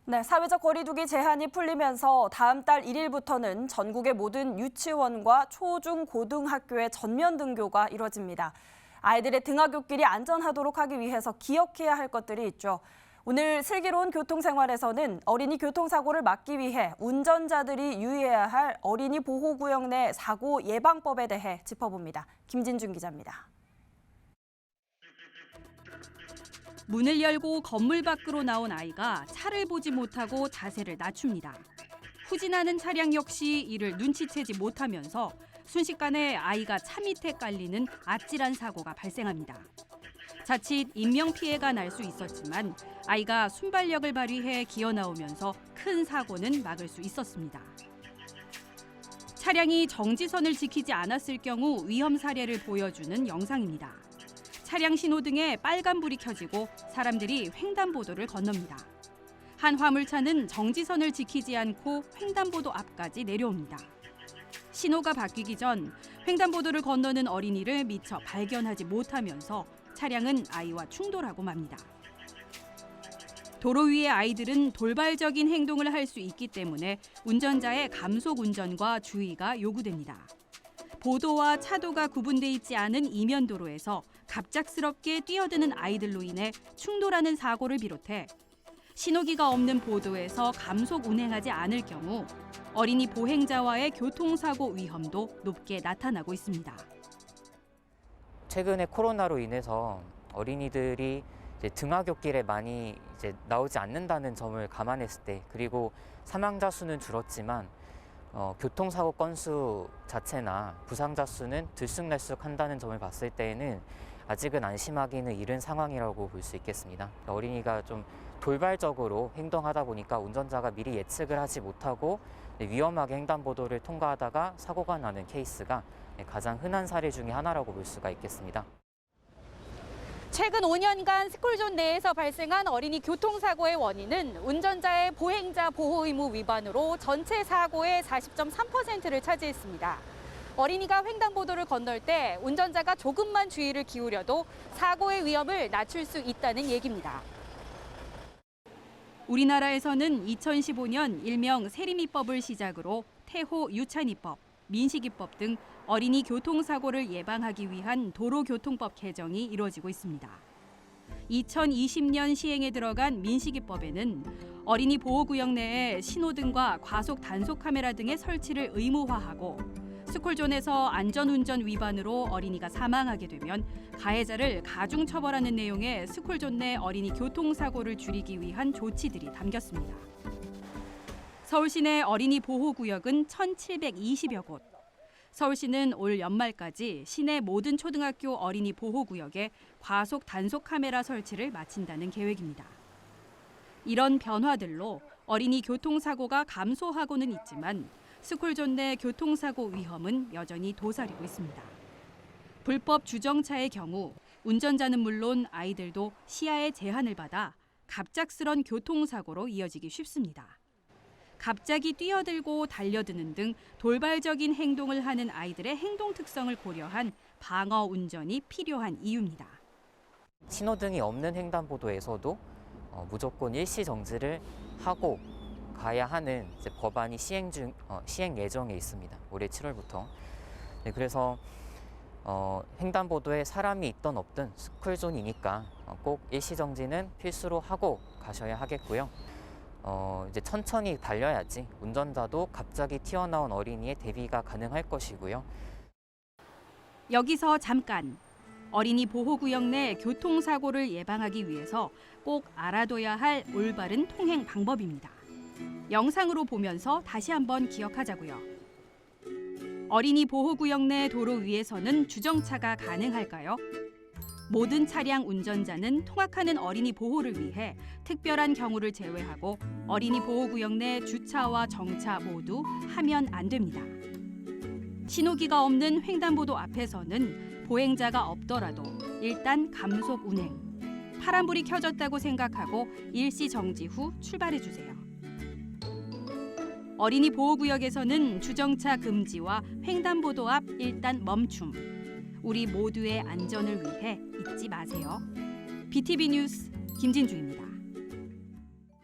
네, 사회적 거리두기 제한이 풀리면서 다음 달 1일부터는 전국의 모든 유치원과 초, 중, 고등학교의 전면 등교가 이뤄집니다. 아이들의 등하굣길이 안전하도록 하기 위해서 기억해야 할 것들이 있죠. 오늘 슬기로운 교통생활에서는 어린이 교통사고를 막기 위해 운전자들이 유의해야 할 어린이 보호구역 내 사고 예방법에 대해 짚어봅니다. 김진준 기자입니다. 문을 열고 건물 밖으로 나온 아이가 차를 보지 못하고 자세를 낮춥니다. 후진하는 차량 역시 이를 눈치채지 못하면서 순식간에 아이가 차 밑에 깔리는 아찔한 사고가 발생합니다. 자칫 인명피해가 날 수 있었지만 아이가 순발력을 발휘해 기어 나오면서 큰 사고는 막을 수 있었습니다. 차량이 정지선을 지키지 않았을 경우 위험 사례를 보여주는 영상입니다. 차량 신호등에 빨간불이 켜지고 사람들이 횡단보도를 건넙니다. 한 화물차는 정지선을 지키지 않고 횡단보도 앞까지 내려옵니다. 신호가 바뀌기 전 횡단보도를 건너는 어린이를 미처 발견하지 못하면서 차량은 아이와 충돌하고 맙니다. 도로 위의 아이들은 돌발적인 행동을 할 수 있기 때문에 운전자의 감속 운전과 주의가 요구됩니다. 보도와 차도가 구분돼 있지 않은 이면도로에서 갑작스럽게 뛰어드는 아이들로 인해 충돌하는 사고를 비롯해 신호기가 없는 보도에서 감속 운행하지 않을 경우 어린이 보행자와의 교통사고 위험도 높게 나타나고 있습니다. 최근에 코로나로 인해서 어린이들이 등하굣길에 많이 나오지 않는다는 점을 감안했을 때, 그리고 사망자 수는 줄었지만 교통사고 건수 자체나 부상자 수는 들쑥날쑥한다는 점을 봤을 때에는 아직은 안심하기는 이른 상황이라고 볼 수 있겠습니다. 어린이가 좀 돌발적으로 행동하다 보니까 운전자가 미리 예측을 하지 못하고 위험하게 횡단보도를 통과하다가 사고가 나는 케이스가 가장 흔한 사례 중에 하나라고 볼 수가 있겠습니다. 최근 5년간 스쿨존 내에서 발생한 어린이 교통사고의 원인은 운전자의 보행자 보호 의무 위반으로 전체 사고의 40.3%를 차지했습니다. 어린이가 횡단보도를 건널 때 운전자가 조금만 주의를 기울여도 사고의 위험을 낮출 수 있다는 얘기입니다. 우리나라에서는 2015년 일명 세리미법을 시작으로 태호 유찬이법, 민식이법 등 어린이 교통사고를 예방하기 위한 도로교통법 개정이 이루어지고 있습니다. 2020년 시행에 들어간 민식이법에는 어린이 보호구역 내에 신호등과 과속 단속 카메라 등의 설치를 의무화하고 스쿨존에서 안전운전 위반으로 어린이가 사망하게 되면 가해자를 가중 처벌하는 내용의 스쿨존 내 어린이 교통사고를 줄이기 위한 조치들이 담겼습니다. 서울시 내 어린이 보호구역은 1,720여 곳. 서울시는 올 연말까지 시내 모든 초등학교 어린이 보호구역에 과속 단속 카메라 설치를 마친다는 계획입니다. 이런 변화들로 어린이 교통사고가 감소하고는 있지만 스쿨존 내 교통사고 위험은 여전히 도사리고 있습니다. 불법 주정차의 경우 운전자는 물론 아이들도 시야의 제한을 받아 갑작스런 교통사고로 이어지기 쉽습니다. 갑자기 뛰어들고 달려드는 등 돌발적인 행동을 하는 아이들의 행동 특성을 고려한 방어 운전이 필요한 이유입니다. 신호등이 없는 횡단보도에서도 무조건 일시 정지를 하고 가야 하는 법안이 시행 예정에 있습니다. 올해 7월부터. 네, 그래서 횡단보도에 사람이 있든 없든 스쿨존이니까 꼭 일시 정지는 필수로 하고 가셔야 하겠고요. 이제 천천히 달려야지 운전자도 갑자기 튀어나온 어린이의 대비가 가능할 것이고요. 여기서 잠깐. 어린이 보호구역 내 교통사고를 예방하기 위해서 꼭 알아둬야 할 올바른 통행 방법입니다. 영상으로 보면서 다시 한번 기억하자고요. 어린이 보호구역 내 도로 위에서는 주정차가 가능할까요? 모든 차량 운전자는 통학하는 어린이 보호를 위해 특별한 경우를 제외하고 어린이 보호구역 내 주차와 정차 모두 하면 안 됩니다. 신호기가 없는 횡단보도 앞에서는 보행자가 없더라도 일단 감속 운행, 파란불이 켜졌다고 생각하고 일시 정지 후 출발해 주세요. 어린이 보호구역에서는 주정차 금지와 횡단보도 앞 일단 멈춤. 우리 모두의 안전을 위해 잊지 마세요. BTV 뉴스 김진주입니다.